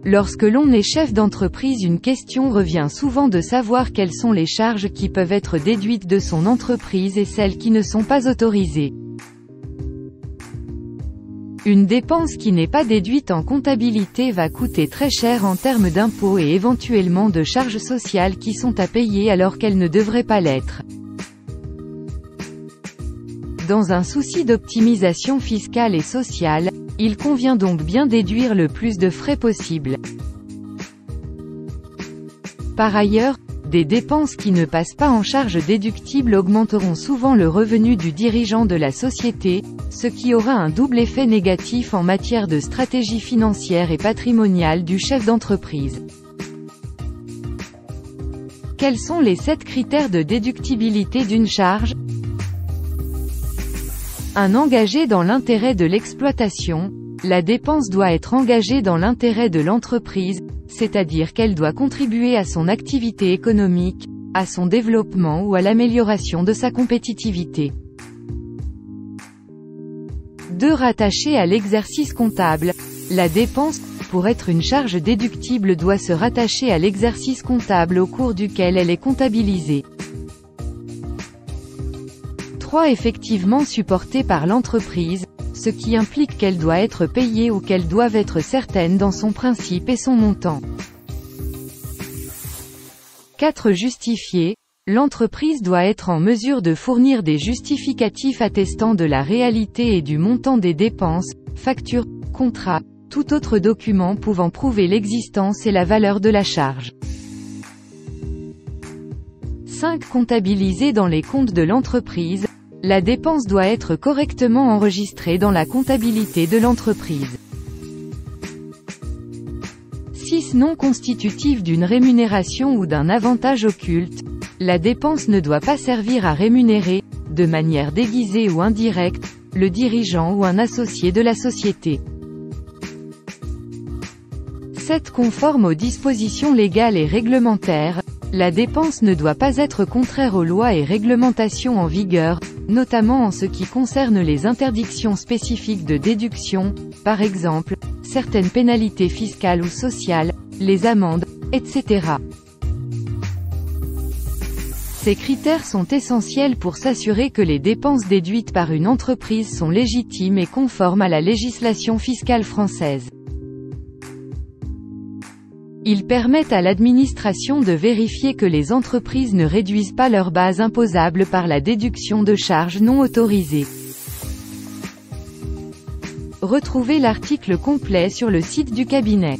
Lorsque l'on est chef d'entreprise, une question revient souvent de savoir quelles sont les charges qui peuvent être déduites de son entreprise et celles qui ne sont pas autorisées. Une dépense qui n'est pas déduite en comptabilité va coûter très cher en termes d'impôts et éventuellement de charges sociales qui sont à payer alors qu'elles ne devraient pas l'être. Dans un souci d'optimisation fiscale et sociale, il convient donc bien déduire le plus de frais possible. Par ailleurs, des dépenses qui ne passent pas en charge déductible augmenteront souvent le revenu du dirigeant de la société, ce qui aura un double effet négatif en matière de stratégie financière et patrimoniale du chef d'entreprise. Quels sont les 7 critères de déductibilité d'une charge ? Un engagé dans l'intérêt de l'exploitation. La dépense doit être engagée dans l'intérêt de l'entreprise, c'est-à-dire qu'elle doit contribuer à son activité économique, à son développement ou à l'amélioration de sa compétitivité. 2. Rattachée à l'exercice comptable. La dépense, pour être une charge déductible, doit se rattacher à l'exercice comptable au cours duquel elle est comptabilisée. 3. Effectivement supportée par l'entreprise, ce qui implique qu'elle doit être payée ou qu'elles doivent être certaines dans son principe et son montant. 4. Justifiée. L'entreprise doit être en mesure de fournir des justificatifs attestant de la réalité et du montant des dépenses, factures, contrats, tout autre document pouvant prouver l'existence et la valeur de la charge. 5. Comptabilisée dans les comptes de l'entreprise. La dépense doit être correctement enregistrée dans la comptabilité de l'entreprise. 6. Non constitutive d'une rémunération ou d'un avantage occulte. La dépense ne doit pas servir à rémunérer, de manière déguisée ou indirecte, le dirigeant ou un associé de la société. 7. Conforme aux dispositions légales et réglementaires. La dépense ne doit pas être contraire aux lois et réglementations en vigueur, notamment en ce qui concerne les interdictions spécifiques de déduction, par exemple, certaines pénalités fiscales ou sociales, les amendes, etc. Ces critères sont essentiels pour s'assurer que les dépenses déduites par une entreprise sont légitimes et conformes à la législation fiscale française. Ils permettent à l'administration de vérifier que les entreprises ne réduisent pas leur base imposable par la déduction de charges non autorisées. Retrouvez l'article complet sur le site du cabinet.